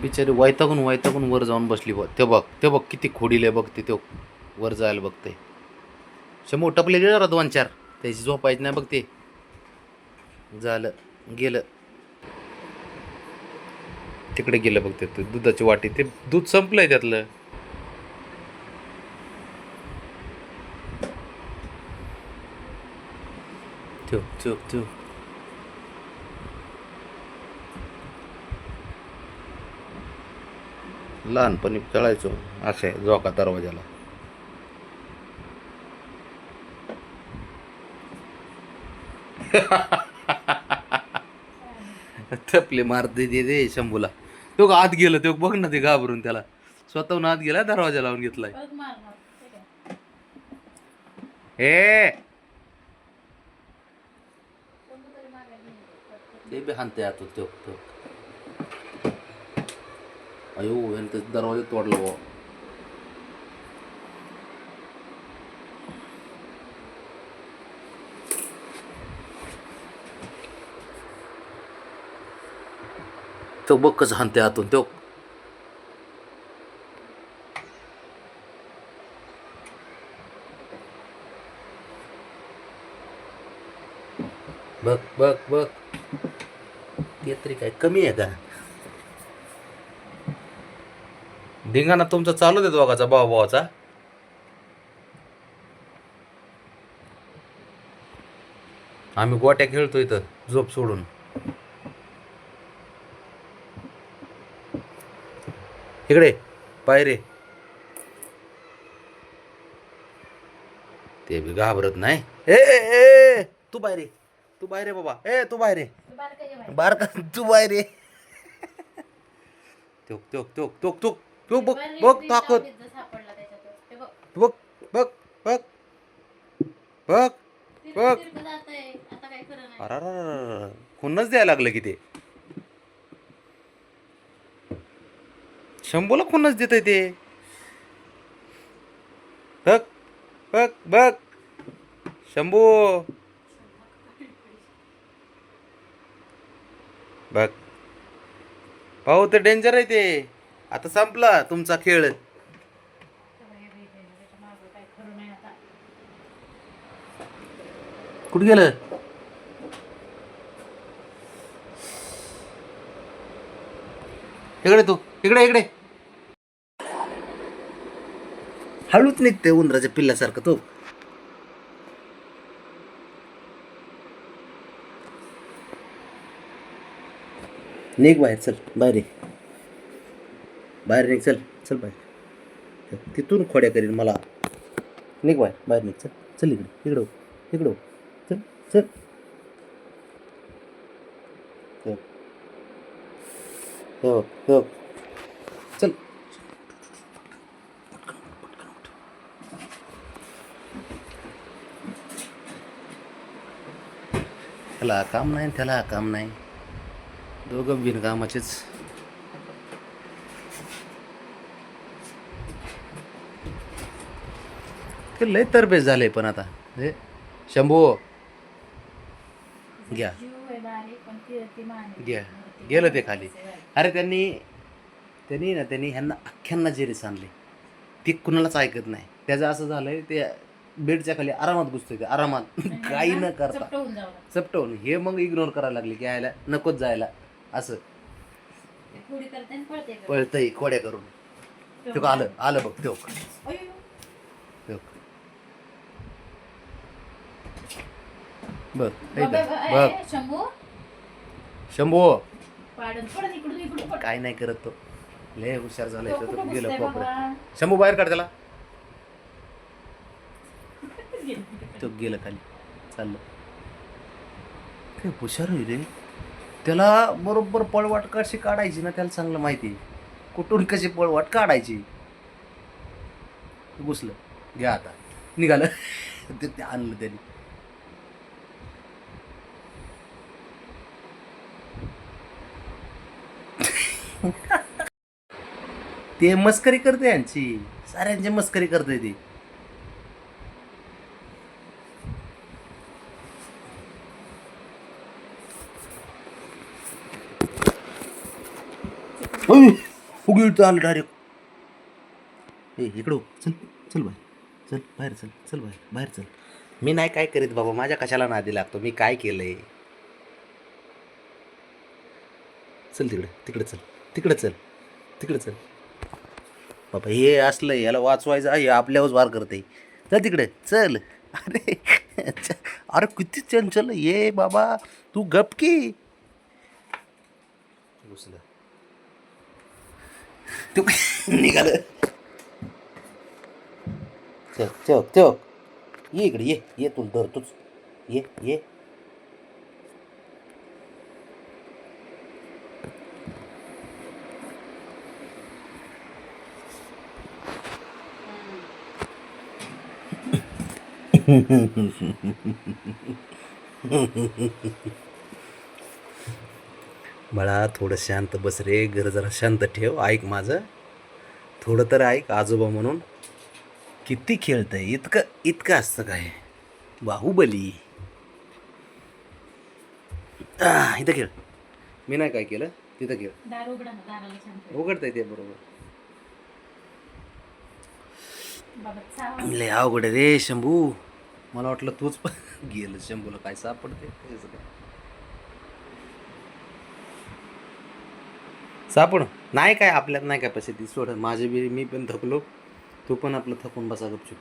बिचारी वैतागून वैतागून वर जाऊन बसली बघ. ते बघ किती खोडीले बघते तो वर जायला बघते. शंभू टपले गेलं जरा 2-4 त्याची झोपायची नाही बघ ते. झालं गेलं तिकडे गेलं बघते ते दुधाची वाटी ते दूध संपलंय त्यातलं. ठेव ठेव ठेव. लहानपणी चढायचो असे जोका दरवाजाला. थपले मारते दे शंभूला. तो आत गेलं तो बघ ना ते घाबरून त्याला स्वतःहून आत गेला दरवाजा लावून घेतलाय. हे ते बी हानते आत तो अयो यांनी दरवाजा तोडला बा. तो बघ कसं हानते आतून तो. बघ बघ बघ ते तरी काय कमी आहे का. धिंगाणा तुमचा चालू देतो दोघाचा भावाचा. आम्ही गोट्या खेळतो इथं झोप सोडून. इकडे पायरे ते बी घाबरत नाही. ए तू बाहेर तू बाहेर बाबा. तू बाहेर बारका तू बाहेर. तो तो तो तो तो तो बघ बघ ताकद बघ बघ बघ बघ बघ. अरे खुन्नच द्यायला लागलं की ते. शंभूला खुन्नच देत आहे ते. बघ बघ बघ शंभू बघ. भाऊ ते डेंजर आहे ते. आता संपला तुमचा खेळ. कुठं गेलं. इकडे तू इकडे इकडे. हळूच निघते उंदराच्या पिल्ल्यासारखं तो. निघ बाहेर चल बाहेर बाहेर निघ चल चल बाहेर. तिथून खोड्या करीन मला. निघ बाहेर बाहेर निघ चल चल इकडे इकडं इकडं चल चल. हो हो चल. त्याला काम नाही त्याला काम नाही दोघं बिनकामाचेच. ते लय तरबेज झाले पण आता हे शंभू घ्या घ्या गेलं ते खाली. अरे त्यांनी ह्यांना अख्ख्यांना जेरीस आणले. ती कुणालाच ऐकत नाही. त्याचं असं झालंय ते बेडच्या खाली आरामात घुसतोय ते आरामात काही न करता चपटवून. हे मग इग्नोर करायला लागले की यायला नकोच जायला असं पळतय खोड्या करून. तो आलं आलं बघ तो बघ बघ शंभू काय नाही करत तो. लय हुशार झालाय तो. गेलं कोपऱ्यात. शंभू बाहेर काढ त्याला. तो गेलं खाली चाललं. काय हुशार आहे रे. त्याला बरोबर पळवाट कशी काढायची ना त्याला चांगलं माहिती आहे. कुठून कशी पळवाट काढायची. घुसलं घ्या आता निघालं. ते आणलं त्यांनी. ते मस्करी करते यांची साऱ्यांची मस्करी करते ती. Uy! फुगीळतं आलं डायरेक्ट. इकडं हो. चल चल बाहेर, चल बाहेर, चल चल बाहेर, बाहेर चल. मी नाही काय करीत बाबा, माझ्या कशाला नादी लागतो, मी काय केलंय. चल तिकडे, तिकडे चल, तिकडे चल, तिकडे चल. बाबा हे असलं, याला वाचवायचं आहे, आपल्यावरच वार करते. चल तिकडे चल. अरे अरे किती चंचल ये बाबा, तू गपकी घुसलं तू निघालं. चल चल चल, ये इकडे, ये तुला धरतोच, ये. बाळा थोडं शांत बस रे, घर जरा शांत ठेव, ऐक माझं थोडं तर ऐक. आजोबा म्हणून किती खेळतंय, इतकं इतकं असतं काय. बाहुबली इथं खेळ, मी नाही काय केलं, तिथं खेळ. दार उघडा ना, दाराला शांत. उघडता ते बरोबर. बाबा चाव. लय अवघड आहे रे शंभू, मला वाटलं तूच पण गेलं. शंभूला काय सापडते त्याचं काय सापड नाही काय, आपल्यात नाही काय पैसे ती सोड. माझे बी मी पण थकलो, तू पण आपलं थकून बसा गपचूप.